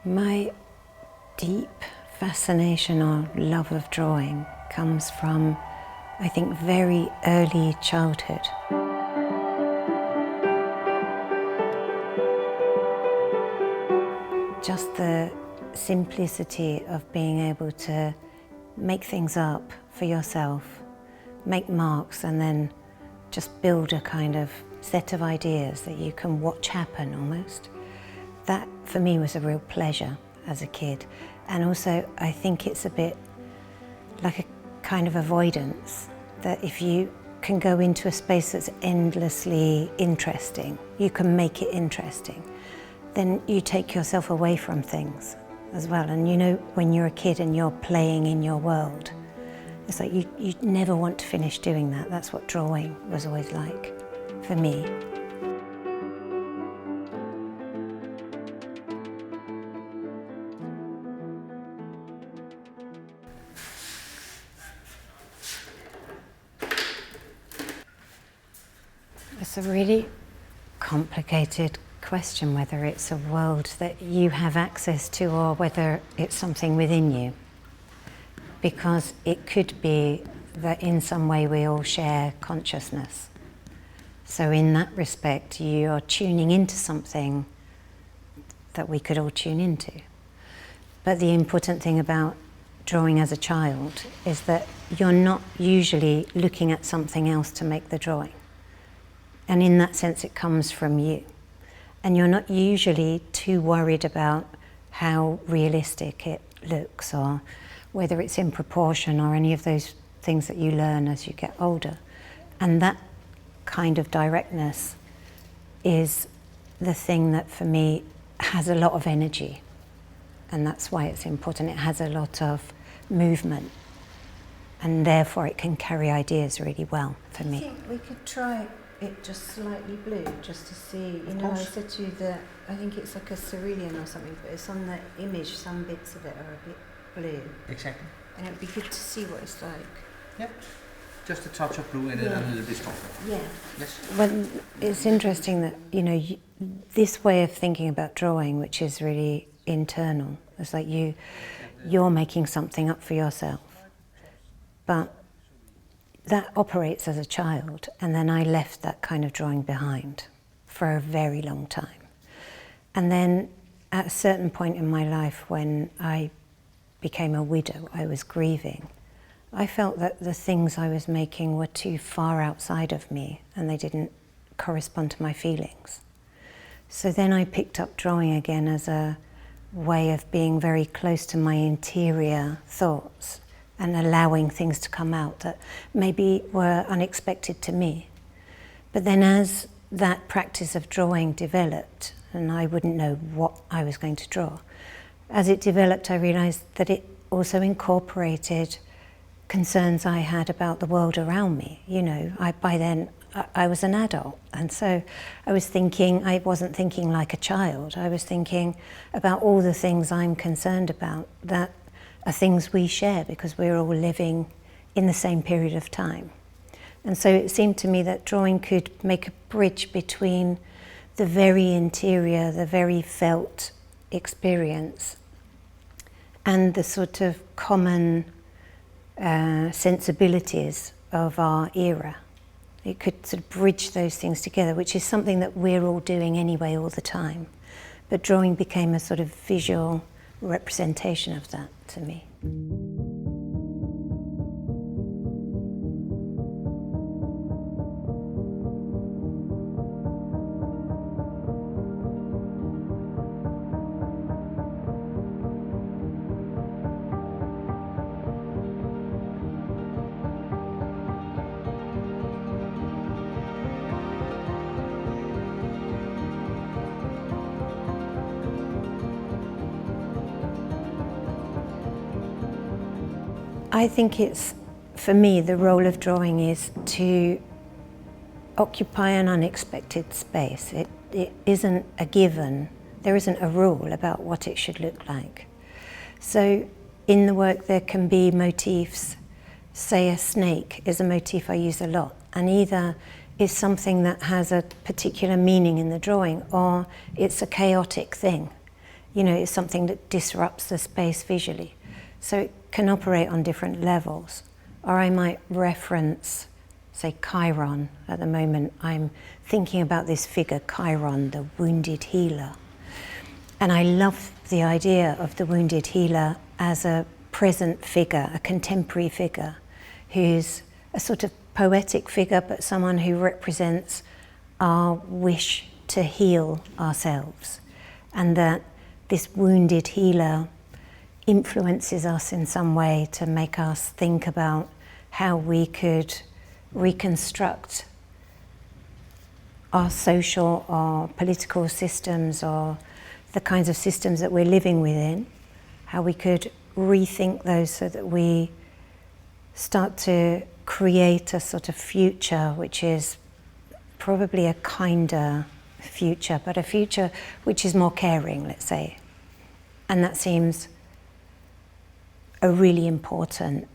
My deep fascination or love of drawing comes from, I think, very early childhood. Just the simplicity of being able to make things up for yourself, make marks, and then just build a kind of set of ideas that you can watch happen almost. That for me was a real pleasure as a kid. And also I think it's a bit like a kind of avoidance, that if you can go into a space that's endlessly interesting, you can make it interesting, then you take yourself away from things as well. And you know, when you're a kid and you're playing in your world, it's like you never want to finish doing that. That's what drawing was always like for me. It's a really complicated question whether it's a world that you have access to or whether it's something within you. Because it could be that in some way we all share consciousness. So in that respect, you are tuning into something that we could all tune into. But the important thing about drawing as a child is that you're not usually looking at something else to make the drawing. And in that sense, it comes from you. And you're not usually too worried about how realistic it looks or whether it's in proportion or any of those things that you learn as you get older. And that kind of directness is the thing that for me has a lot of energy. And that's why it's important. It has a lot of movement. And therefore it can carry ideas really well for me. I think we could try it just slightly blue, just to see, you know, I said to you that I think it's like a cerulean or something, but it's on the image, some bits of it are a bit blue. Exactly. And it would be good to see what it's like. Yep. Just a touch of blue in it and a little bit stronger. Yeah. Yes. Well, it's interesting that, you know, this way of thinking about drawing, which is really internal, it's like you're making something up for yourself. But that operates as a child, and then I left that kind of drawing behind for a very long time. And then at a certain point in my life when I became a widow, I was grieving. I felt that the things I was making were too far outside of me and they didn't correspond to my feelings. So then I picked up drawing again as a way of being very close to my interior thoughts and allowing things to come out that maybe were unexpected to me. But then as that practice of drawing developed, and I wouldn't know what I was going to draw, as it developed I realized that it also incorporated concerns I had about the world around me. You know, by then I was an adult, and so I wasn't thinking like a child. I was thinking about all the things I'm concerned about that are things we share because we're all living in the same period of time. And so it seemed to me that drawing could make a bridge between the very interior, the very felt experience and the sort of common sensibilities of our era. It could sort of bridge those things together, which is something that we're all doing anyway all the time. But drawing became a sort of visual representation of that to me. I think it's, for me, the role of drawing is to occupy an unexpected space. It isn't a given, there isn't a rule about what it should look like. So in the work there can be motifs, say a snake is a motif I use a lot, and either is something that has a particular meaning in the drawing or it's a chaotic thing. is something that disrupts the space visually. So it can operate on different levels. Or I might reference, say, Chiron. At the moment, I'm thinking about this figure, Chiron, the wounded healer. And I love the idea of the wounded healer as a present figure, a contemporary figure, who's a sort of poetic figure, but someone who represents our wish to heal ourselves. And that this wounded healer influences us in some way to make us think about how we could reconstruct our social or political systems, or the kinds of systems that we're living within, how we could rethink those so that we start to create a sort of future which is probably a kinder future, but a future which is more caring, let's say. And that seems a really important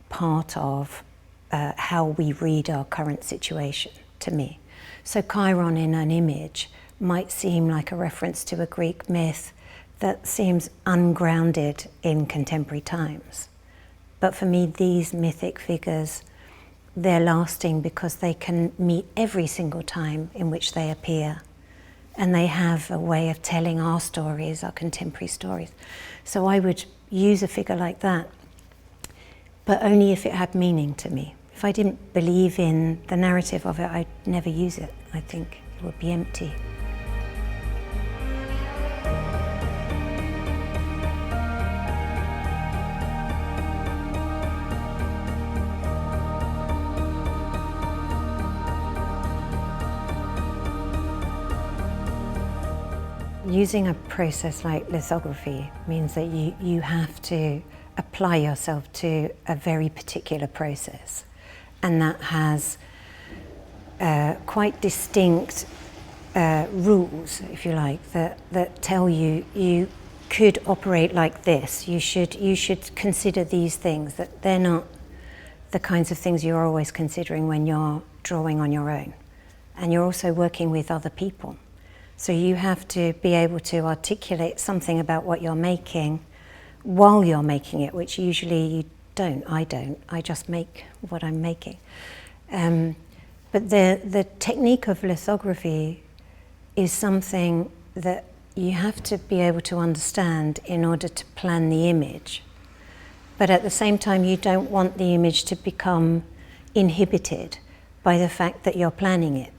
part of how we read our current situation, to me. So Chiron in an image might seem like a reference to a Greek myth that seems ungrounded in contemporary times. But for me, these mythic figures, they're lasting because they can meet every single time in which they appear. And they have a way of telling our stories, our contemporary stories. So I would use a figure like that, but only if it had meaning to me. If I didn't believe in the narrative of it, I'd never use it. I think it would be empty. Using a process like lithography means that you have to apply yourself to a very particular process, and that has quite distinct rules, if you like, that tell you you could operate like this. You should consider these things, that they're not the kinds of things you're always considering when you're drawing on your own, and you're also working with other people. So you have to be able to articulate something about what you're making while you're making it, which usually you don't. I just make what I'm making. But the technique of lithography is something that you have to be able to understand in order to plan the image. But at the same time, you don't want the image to become inhibited by the fact that you're planning it.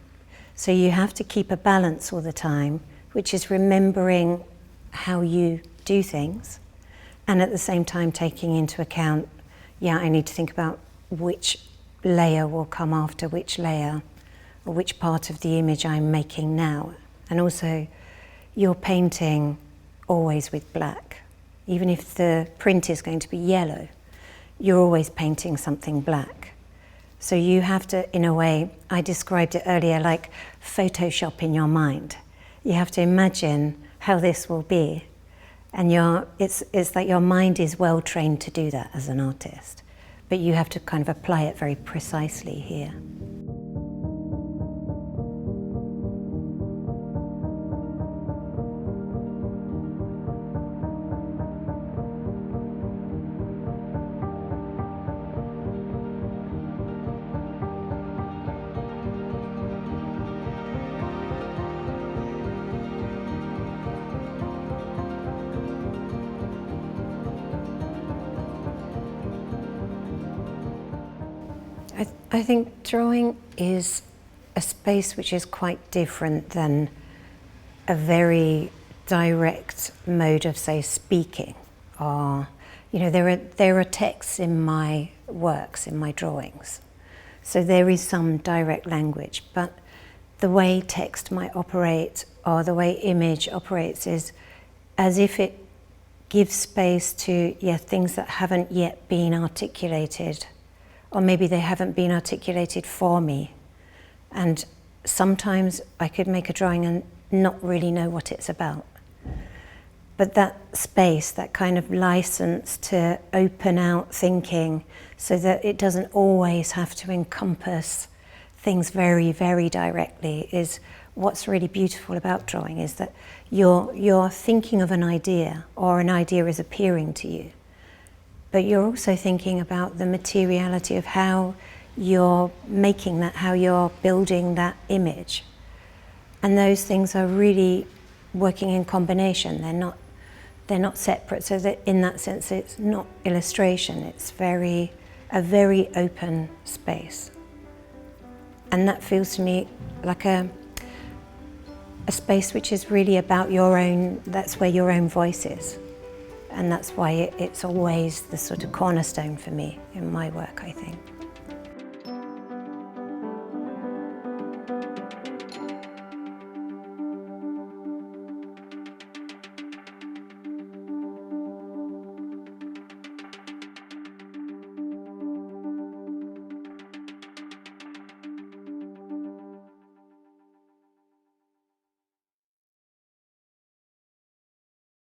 So you have to keep a balance all the time, which is remembering how you do things, and at the same time taking into account, I need to think about which layer will come after which layer, or which part of the image I'm making now. And also, you're painting always with black. Even if the print is going to be yellow, you're always painting something black. So you have to, in a way, I described it earlier, like Photoshop in your mind. You have to imagine how this will be. And it's like your mind is well trained to do that as an artist. But you have to kind of apply it very precisely here. I think drawing is a space which is quite different than a very direct mode of, say, speaking. Or, there are texts in my works, in my drawings. So there is some direct language, but the way text might operate, or the way image operates, is as if it gives space to things that haven't yet been articulated. Or maybe they haven't been articulated for me. And sometimes I could make a drawing and not really know what it's about. But that space, that kind of license to open out thinking so that it doesn't always have to encompass things very, very directly, is what's really beautiful about drawing is that you're thinking of an idea, or an idea is appearing to you, but you're also thinking about the materiality of how you're making that, how you're building that image. And those things are really working in combination. They're not separate. So that in that sense, it's not illustration. It's a very open space. And that feels to me like a space which is really about your own. That's where your own voice is, and that's why it's always the sort of cornerstone for me in my work, I think.